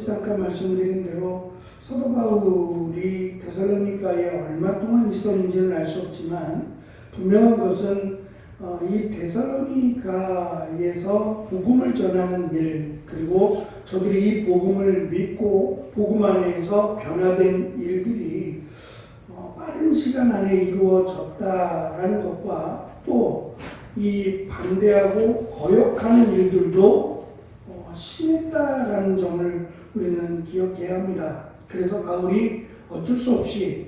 잠깐 말씀드린 대로 사도 바울이 데살로니가에 얼마 동안 있었는지는 알 수 없지만 분명한 것은 이 데살로니가에서 복음을 전하는 일, 그리고 저들이 이 복음을 믿고 복음 안에서 변화된 일들이 빠른 시간 안에 이루어졌다라는 것과 또 이 반대하고 거역하는 일들도 심했다라는 점을 우리는 기억해야 합니다. 그래서 바울이 어쩔 수 없이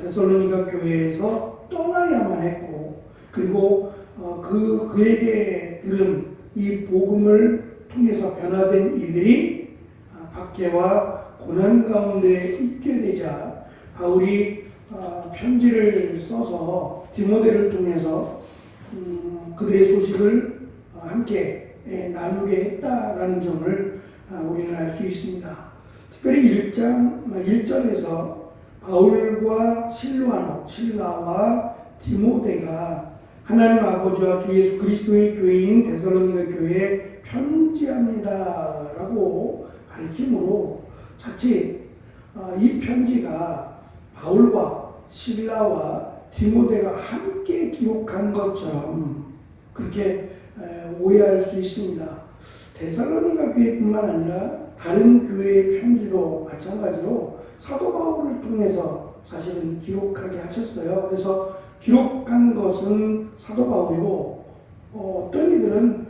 데살로니가 교회에서 떠나야만 했고, 그리고 그에게 들은 이 복음을 통해서 변화된 이들이 박해와 고난 가운데 있게 되자 바울이 편지를 써서 디모데를 통해서 그들의 소식을 함께 나누게 했다라는 점을 우리는 알 수 있습니다. 특별히 1절에서 바울과 실라와 디모데가 하나님 아버지와 주 예수 그리스도의 교회인 데살로니가 교회에 편지합니다 라고 밝힘으로 자칫 이 편지가 바울과 실라와 디모데가 함께 기록한 것처럼 그렇게 오해할 수 있습니다. 데살로니가 교회뿐만 아니라 다른 교회의 편지도 마찬가지로 사도 바울을 통해서 사실은 기록하게 하셨어요. 그래서 기록한 것은 사도 바울이고 어떤 이들은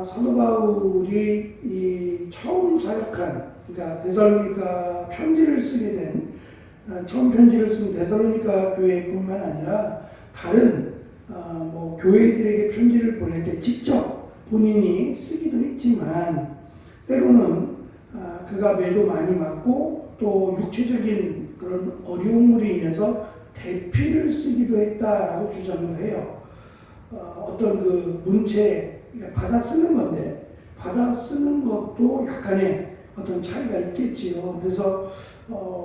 사도 바울이 이 처음 사역한, 그러니까 데살로니가 편지를 쓰게 된 처음 편지를 쓴 데살로니가 교회뿐만 아니라 다른 교회들에게 편지를 보낼 때 직접 본인이 쓰기도 했지만 때로는 그가 매도 많이 맞고 또 육체적인 그런 어려움으로 인해서 대피를 쓰기도 했다라고 주장을 해요. 어떤 그 문체, 받아 쓰는 건데 받아 쓰는 것도 약간의 어떤 차이가 있겠지요. 그래서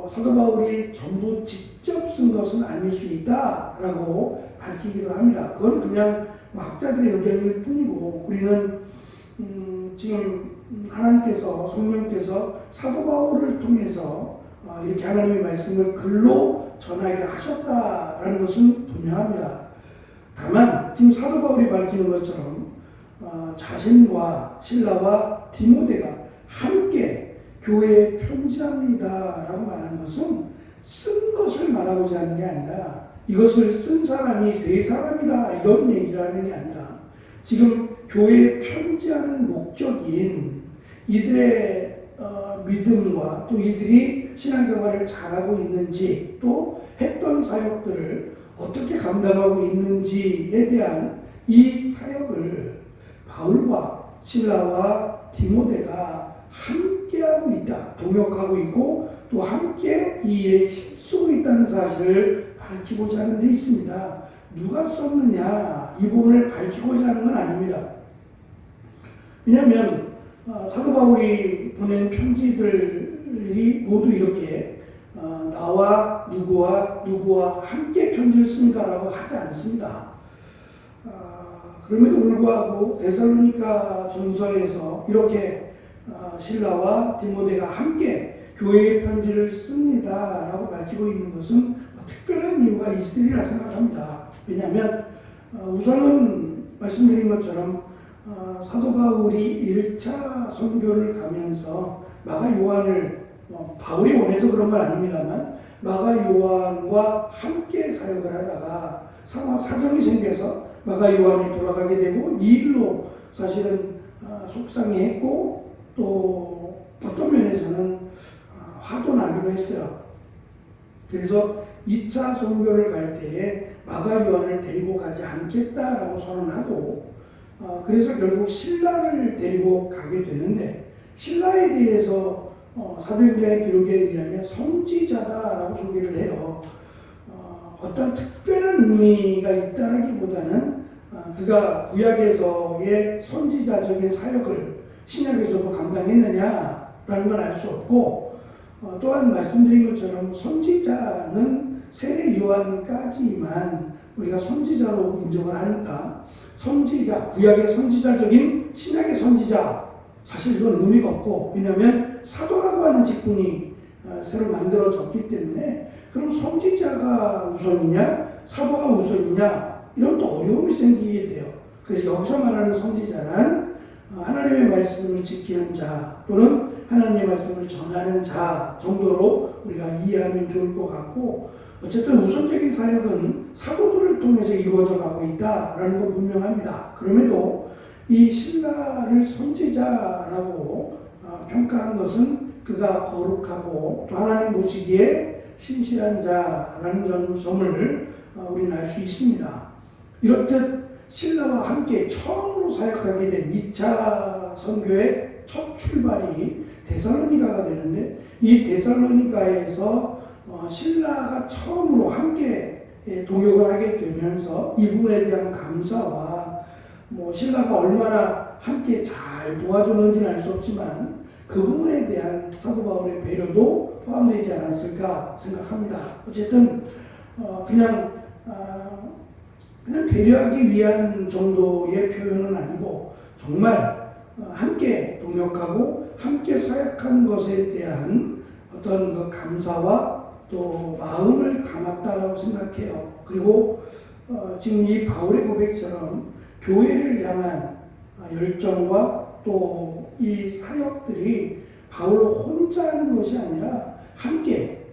사도 바울이 전부 직접 쓴 것은 아닐 수 있다라고 밝히기도 합니다. 그건 그냥 학자들의 의견일 뿐이고 우리는 지금 하나님께서, 성령께서 사도 바울을 통해서 이렇게 하나님의 말씀을 글로 전하게 하셨다라는 것은 분명합니다. 다만 지금 사도 바울이 밝히는 것처럼 자신과 실라와 디모데가 함께 교회에 편지합니다 라고 말한 것은 쓴 것을 말하고자 하는 게 아니라 이것을 쓴 사람이 세 사람이다 이런 얘기를 하는 게 아니라 지금 교회에 편지하는 목적인 이들의 믿음과 또 이들이 신앙생활을 잘하고 있는지 또 했던 사역들을 어떻게 감당하고 있는지에 대한 이 사역을 바울과 실라와 디모데가 함께하고 있다, 동역하고 있고 또 함께 이 일에 힘쓰고 있다는 사실을 밝히고자 하는 데 있습니다. 누가 썼느냐 이 부분을 밝히고자 하는 건 아닙니다. 왜냐하면 사도 바울이 보낸 편지들이 모두 이렇게 나와 누구와 함께 편지를 씁니다라고 하지 않습니다. 그럼에도 불구하고 데살로니가 전서에서 이렇게 실라와 디모데가 함께 교회의 편지를 씁니다라고 밝히고 있는 것은 특별한 이유가 있으리라 생각합니다. 왜냐하면 우선은 말씀드린 것처럼 사도 바울이 1차 선교를 가면서 마가 요한을 바울이 원해서 그런 건 아닙니다만 마가 요한과 함께 사역을 하다가 사정이 생겨서 마가 요한이 돌아가게 되고 이 일로 사실은 속상해했고 또 어떤 면에서는 화도 나기도 했어요. 그래서 2차 선교를 갈 때에 마가 요한을 데리고 가지 않겠다라고 선언하고 그래서 결국 신라를 데리고 가게 되는데 신라에 대해서 사도행전의 기록에 의하면 선지자다라고 소개를 해요. 어떤 특별한 의미가 있다기보다는 그가 구약에서의 선지자적인 사역을 신약에서도 감당했느냐라는 걸 알 수 없고 또한 말씀드린 것처럼 선지자는 세례 요한까지만 우리가 선지자로 인정을 하니까 선지자, 구약의 선지자적인 신약의 선지자 사실 이건 의미가 없고 왜냐하면 사도라고 하는 직분이 새로 만들어졌기 때문에 그럼 선지자가 우선이냐 사도가 우선이냐 이런 또 어려움이 생기게 돼요. 그래서 여기서 말하는 선지자는 하나님의 말씀을 지키는 자 또는 하나님의 말씀을 전하는 자 정도로 우리가 이해하면 좋을 것 같고, 어쨌든 우선적인 사역은 사도들을 통해서 이루어져 가고 있다라는 건 분명합니다. 그럼에도 이 신라를 선지자라고 평가한 것은 그가 거룩하고 또 하나님 보시기에 신실한 자라는 점을 우리는 알 수 있습니다. 이렇듯 신라와 함께 처음으로 사역하게 된 2차 선교의 첫 출발이 데살로니가가 되는데, 이 데살로니가에서 신라가 처음으로 함께 동역을 하게 되면서 이 부분에 대한 감사와 신라가 얼마나 함께 잘 도와줬는지는 알 수 없지만 그 부분에 대한 사도 바울의 배려도 포함되지 않았을까 생각합니다. 어쨌든 그냥 배려하기 위한 정도의 표현은 아니고 정말 함께 동역하고 함께 사역한 것에 대한 어떤 그 감사와 또 마음을 담았다고 생각해요. 그리고 지금 이 바울의 고백처럼 교회를 향한 열정과 또 이 사역들이 바울로 혼자 하는 것이 아니라 함께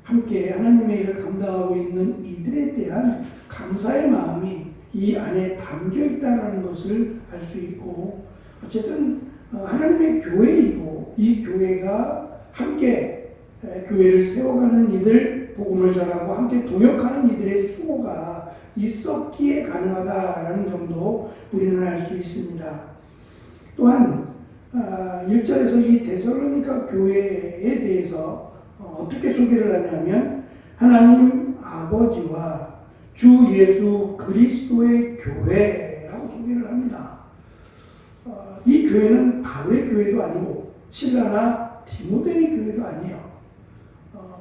하나님의 일을 감당하고 있는 이들에 대한 감사의 마음이 이 안에 담겨 있다는 것을 알 수 있고, 어쨌든 하나님의 교회이고 이 교회가 함께 교회를 세워가는 이들, 복음을 전하고 함께 동역하는 이들의 수고가 있었기에 가능하다라는 점도 우리는 알 수 있습니다. 또한 1절에서 이 데살로니가 교회에 대해서 어떻게 소개를 하냐면 하나님 아버지와 주 예수 그리스도의 교회라고 소개를 합니다. 이 교회는 바울의 교회도 아니고 신라나 디모데의 교회도 아니에요.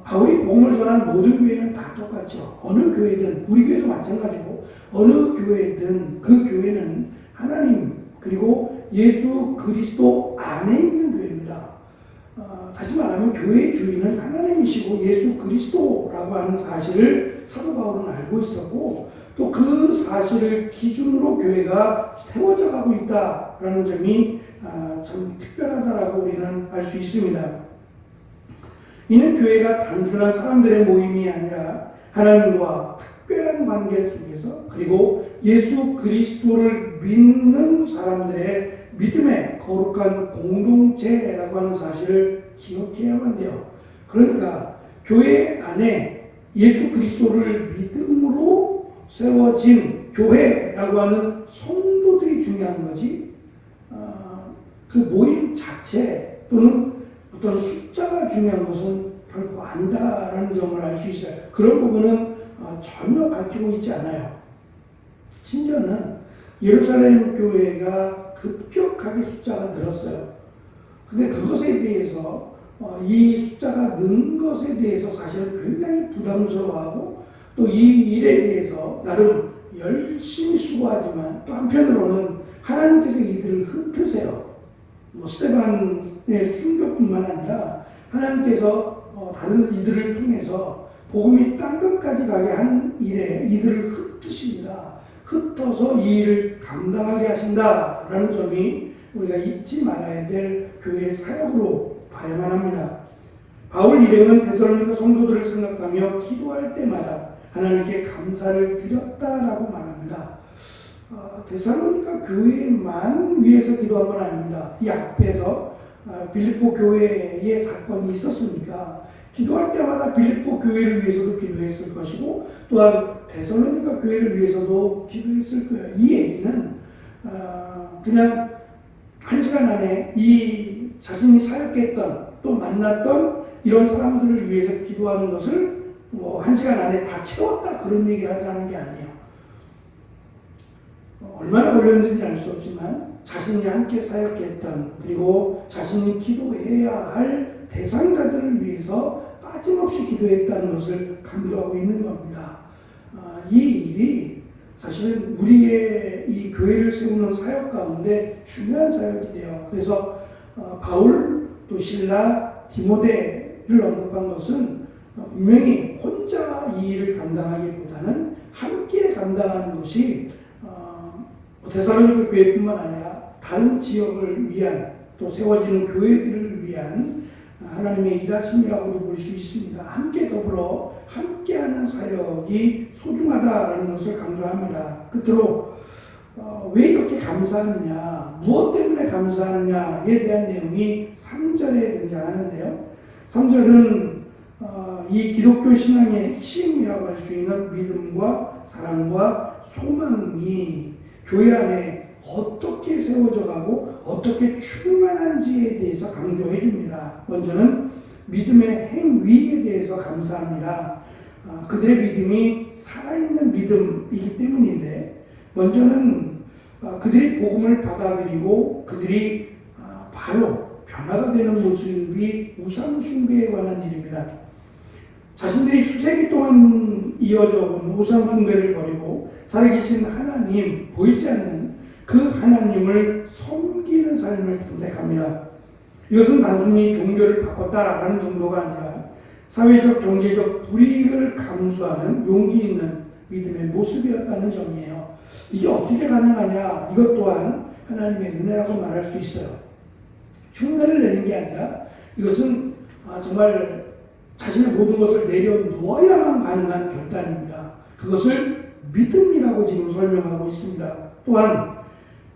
바울이 복음을 전한 모든 교회는 다 똑같죠. 어느 교회든, 우리 교회도 마찬가지고 어느 교회든 그 교회는 하나님 그리고 예수 그리스도 안에 있는 교회입니다. 다시 말하면 교회의 주인은 하나님이시고 예수 그리스도라고 하는 사실을 사도 바울은 알고 있었고, 또 그 사실을 기준으로 교회가 세워져 가고 있다라는 점이 참 특별하다라고 우리는 알 수 있습니다. 이는 교회가 단순한 사람들의 모임이 아니라 하나님과 특별한 관계 속에서 그리고 예수 그리스도를 믿는 사람들의 믿음의 거룩한 공동체라고 하는 사실을 기억해야만 돼요. 그러니까 교회 안에 예수 그리스도를 믿음으로 세워진 교회라고 하는 성도들이 중요한 거지, 그 모임 자체 또는 어떤 숫자가 중요한 것은 결코 아니다라는 점을 알 수 있어요. 그런 부분은 전혀 밝히고 있지 않아요. 심지어는 예루살렘 교회가 급격하게 숫자가 늘었어요. 근데 그것에 대해서 이 숫자가 는 것에 대해서 사실은 굉장히 부담스러워하고 또 이 일에 대해서 나름 열심히 수고하지만 또 한편으로는 하나님께서 이들을 흩으세요. 스데반의 순교뿐만 아니라 하나님께서 다른 이들을 통해서 복음이 땅 끝까지 가게 하는 일에 이들을 흩으십니다. 흩어서 이 일을 감당하게 하신다라는 점이 우리가 잊지 말아야 될 교회의 사역으로 봐야만 합니다. 바울 일행은 데살로니가 성도들을 생각하며 기도할 때마다 하나님께 감사를 드렸다라고 말합니다. 데살로니가 교회만 위해서 기도한 건 아닙니다. 이 앞에서 빌립보 교회의 사건이 있었으니까 기도할 때마다 빌립보 교회를 위해서도 기도했을 것이고 또한 데살로니가 교회를 위해서도 기도했을 거예요. 이 얘기는 그냥 한 시간 안에 이 자신이 사역했던 또 만났던 이런 사람들을 위해서 기도하는 것을 한 시간 안에 다 채웠다 그런 얘기를 하자는 게 아니에요. 얼마나 걸렸는지 알 수 없지만 자신이 함께 사역했던 그리고 자신이 기도해야 할 대상자들을 위해서 빠짐없이 기도했다는 것을 강조하고 있는 겁니다. 이 일이 사실은 우리의 이 교회를 세우는 사역 가운데 중요한 사역이 돼요. 그래서 바울 또 신라 디모데를 언급한 것은 분명히 혼자 이 일을 감당하기보다는 함께 감당하는 것이 데살로니가 교회뿐만 아니라 다른 지역을 위한 또 세워지는 교회들을 위한 하나님의 일하심이라고도 볼 수 있습니다. 함께 더불어 함께하는 사역이 소중하다라는 것을 강조합니다. 끝으로 왜 이렇게 감사하느냐, 무엇 때문에 감사하느냐에 대한 내용이 3절에 등장하는데요. 3절은 이 기독교 신앙의 핵심이라고 할 수 있는 믿음과 사랑과 소망이 교회 안에 어떻게 세워져 가고 어떻게 충만한지에 대해서 강조해 줍니다. 먼저는 믿음의 행위에 대해서 감사합니다. 그들의 믿음이 살아있는 믿음이기 때문인데, 먼저는 그들이 복음을 받아들이고 그들이 바로 변화가 되는 모습이 우상 숭배에 관한 일입니다. 자신들이 수세기 동안 이어져 온 우상 숭배를 버리고 살아계신 하나님, 보이지 않는 그 하나님을 섬기는 삶을 선택합니다. 이것은 단순히 종교를 바꿨다라는 정도가 아니라 사회적, 경제적 불이익을 감수하는 용기 있는 믿음의 모습이었다는 점이에요. 이게 어떻게 가능하냐? 이것 또한 하나님의 은혜라고 말할 수 있어요. 흉내를 내는 게 아니라 이것은 정말 자신의 모든 것을 내려놓아야만 가능한 결단입니다. 그것을 믿음이라고 지금 설명하고 있습니다. 또한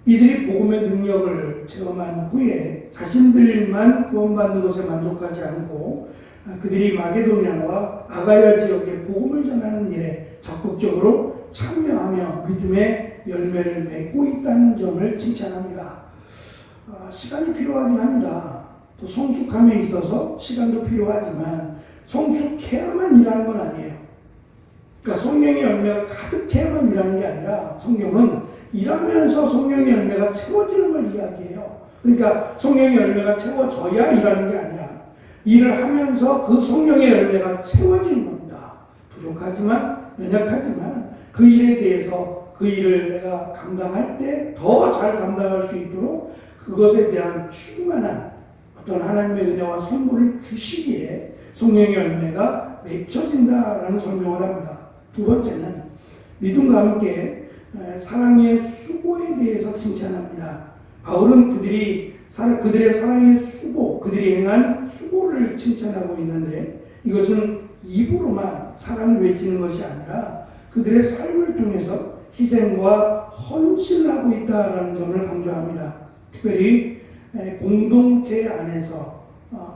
이들이 복음의 능력을 체험한 후에 자신들만 구원받는 것에 만족하지 않고 그들이 마게도냐와 아가야 지역에 복음을 전하는 일에 적극적으로 참여하며 믿음의 열매를 맺고 있다는 점을 칭찬합니다. 시간이 필요하긴 합니다. 또 성숙함에 있어서 시간도 필요하지만 성숙해야만 일하는 건 아니에요. 그러니까 성령의 열매가 가득해야만 일하는 게 아니라 성경은 일하면서 성령의 열매가 채워지는 걸 이야기해요. 그러니까 성령의 열매가 채워져야 일하는 게 아니라 일을 하면서 그 성령의 열매가 채워지는 겁니다. 부족하지만, 연약하지만 그 일에 대해서 그 일을 내가 감당할 때 더 잘 감당할 수 있도록 그것에 대한 충만한 어떤 하나님의 은혜와 선물을 주시기에 성령의 열매가 맺혀진다라는 설명을 합니다. 두 번째는 믿음과 함께 사랑의 수고에 대해서 칭찬합니다. 바울은 그들의 사랑의 수고, 그들이 행한 수고를 칭찬하고 있는데 이것은 입으로만 사랑을 외치는 것이 아니라 그들의 삶을 통해서 희생과 헌신을 하고 있다라는 점을 강조합니다. 특별히 공동체 안에서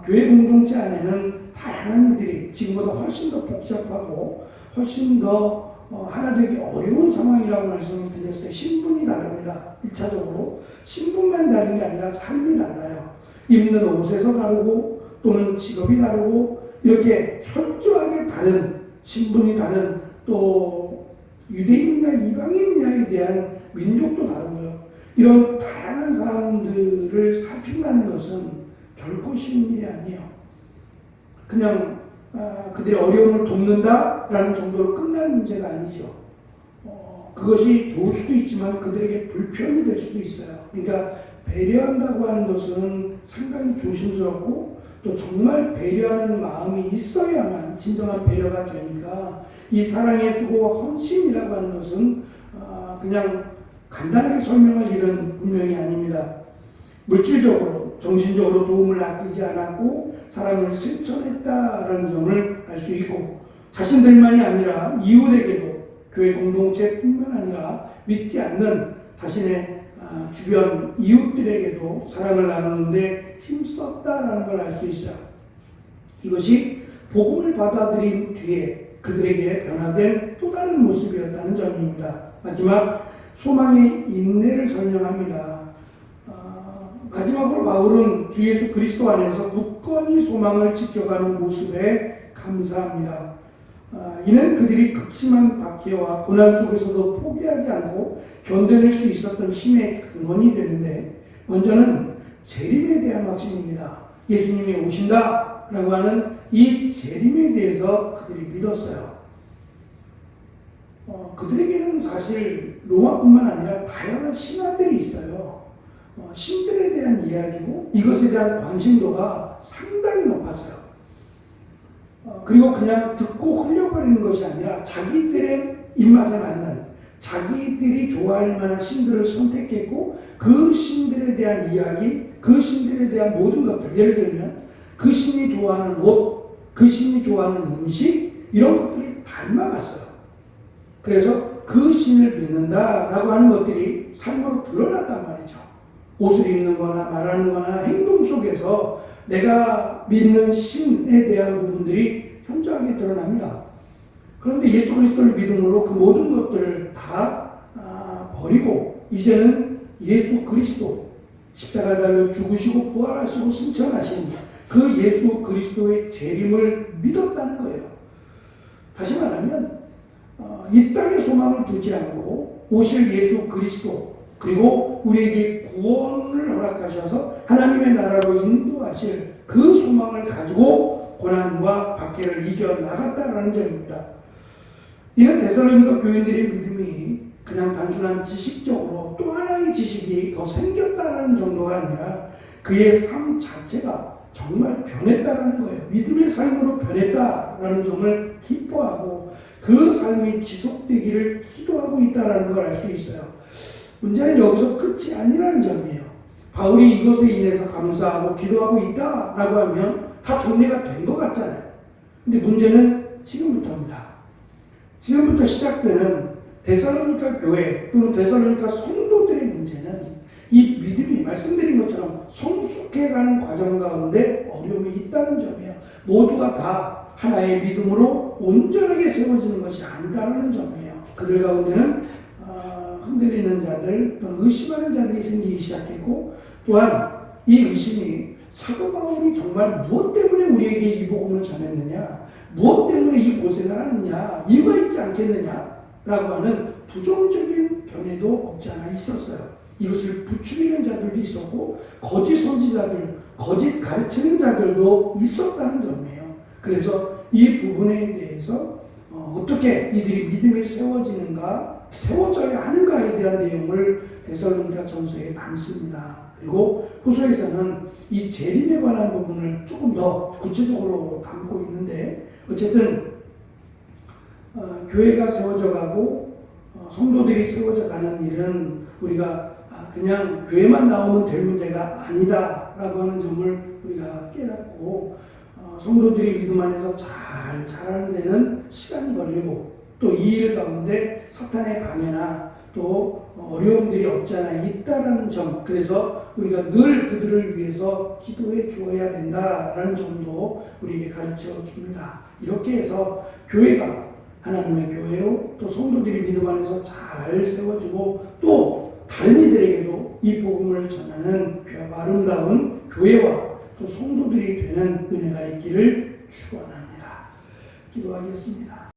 교회 공동체 안에는 다양한 이들이 지금보다 훨씬 더 복잡하고 훨씬 더 하나 되기 어려운 상황이라고 말씀을 드렸어요. 신분이 다릅니다. 1차적으로 신분만 다른 게 아니라 삶이 달라요. 입는 옷에서 다르고 또는 직업이 다르고 이렇게 현저하게 다른 신분이 다른 또 유대인이냐 이방인이냐에 대한 민족도 다르고요. 이런 다양한 사람들을 살핀다는 것은 결코 쉬운 일이 아니에요. 그냥 그들의 어려움을 돕는다라는 정도로 끝날 문제가 아니죠. 그것이 좋을 수도 있지만 그들에게 불편이 될 수도 있어요. 그러니까 배려한다고 하는 것은 상당히 조심스럽고 또 정말 배려하는 마음이 있어야만 진정한 배려가 되니까 이 사랑의 수고와 헌신이라고 하는 것은 그냥 간단하게 설명할 일은 분명히 아닙니다. 물질적으로, 정신적으로 도움을 아끼지 않았고 사랑을 실천했다라는 점을 알 수 있고 자신들만이 아니라 이웃에게도 교회 공동체뿐만 아니라 믿지 않는 자신의 주변 이웃들에게도 사랑을 나누는데 힘썼다라는 걸 알 수 있어요. 이것이 복음을 받아들인 뒤에 그들에게 변화된 또 다른 모습이었다는 점입니다. 마지막 소망의 인내를 설명합니다. 마지막으로 바울은 주 예수 그리스도 안에서 굳건히 소망을 지켜가는 모습에 감사합니다. 이는 그들이 극심한 박해와 고난 속에서도 포기하지 않고 견뎌낼 수 있었던 힘의 근원이 되는데, 먼저는 재림에 대한 확신입니다. 예수님이 오신다라고 하는 이 재림에 대해서 그들이 믿었어요. 그들에게는 사실 로마뿐만 아니라 다양한 신화들이 있어요. 신들에 대한 이야기고 이것에 대한 관심도가 수가 상당히 높았어요. 그리고 그냥 듣고 흘려버리는 것이 아니라 자기들의 입맛에 맞는, 자기들이 좋아할 만한 신들을 선택했고 그 신들에 대한 이야기, 그 신들에 대한 모든 것들, 예를 들면 그 신이 좋아하는 옷, 그 신이 좋아하는 음식, 이런 것들을 닮아갔어요. 그래서 그 신을 믿는다라고 하는 것들이 삶으로 드러났단 말이죠. 옷을 입는 거나 말하는 거나 행동 속에서 내가 믿는 신에 대한 부분들이 현저하게 드러납니다. 그런데 예수 그리스도를 믿음으로 그 모든 것들을 다 버리고 이제는 예수 그리스도, 십자가에 달려 죽으시고 부활하시고 승천하신 그 예수 그리스도의 재림을 믿었다는 거예요. 다시 말하면 이 땅에 소망을 두지 않고 오실 예수 그리스도, 그리고 우리에게 구원을 허락하셔서 하나님의 나라로 인도하실 그 소망을 가지고 고난과 박해를 이겨나갔다라는 점입니다. 이는 데살로니가 교인들의 믿음이 그냥 단순한 지식적으로 또 하나의 지식이 더 생겼다는 정도가 아니라 그의 삶 자체가 정말 변했다는 거예요. 믿음의 삶으로 변했다라는 점을 기뻐하고 그 삶이 지속되기를 기도하고 있다는 걸 알 수 있어요. 문제는 여기서 끝이 아니라는 점이에요. 바울이 이것에 인해서 감사하고 기도하고 있다라고 하면 다 정리가 된 것 같잖아요. 근데 문제는 지금부터입니다. 지금부터 시작되는 데살로니가 교회 또는 데살로니가 성도들의 문제는 이 믿음이 말씀드린 것처럼 성숙해가는 과정 가운데 어려움이 있다는 점이에요. 모두가 다 하나의 믿음으로 온전하게 세워지는 것이 아니다라는 점이에요. 그들 가운데는 흔들리는 자들 또는 의심하는 자들이 생기기 시작했고, 또한 이 의심이 사도 바울이 정말 무엇 때문에 우리에게 이 복음을 전했느냐, 무엇 때문에 이 고생을 하느냐, 이유가 있지 않겠느냐라고 하는 부정적인 견해도 없지 않아 있었어요. 이것을 부추기는 자들도 있었고 거짓 선지자들, 거짓 가르치는 자들도 있었다는 점이에요. 그래서 이 부분에 대해서 어떻게 이들이 믿음이 세워지는가, 세워져야 하는가에 대한 내용을 데살로니가 전서에 담습니다. 그리고 후서에서는 이 재림에 관한 부분을 조금 더 구체적으로 담고 있는데, 어쨌든 교회가 세워져 가고 성도들이 세워져 가는 일은 우리가 그냥 교회만 나오면 될 문제가 아니다라고 하는 점을 우리가 깨닫고 성도들이 믿음 안에서 잘 자라는 데는 시간이 걸리고 또 이 일 가운데 사탄의 방해나 또 어려움들이 없지 않아 있다라는 점, 그래서 우리가 늘 그들을 위해서 기도해 주어야 된다라는 점도 우리에게 가르쳐 줍니다. 이렇게 해서 교회가 하나님의 교회로 또 성도들이 믿음 안에서 잘 세워지고 또 다른 이들에게도 이 복음을 전하는 아름다운 교회와 또 성도들이 되는 은혜가 있기를 축원합니다. 기도하겠습니다.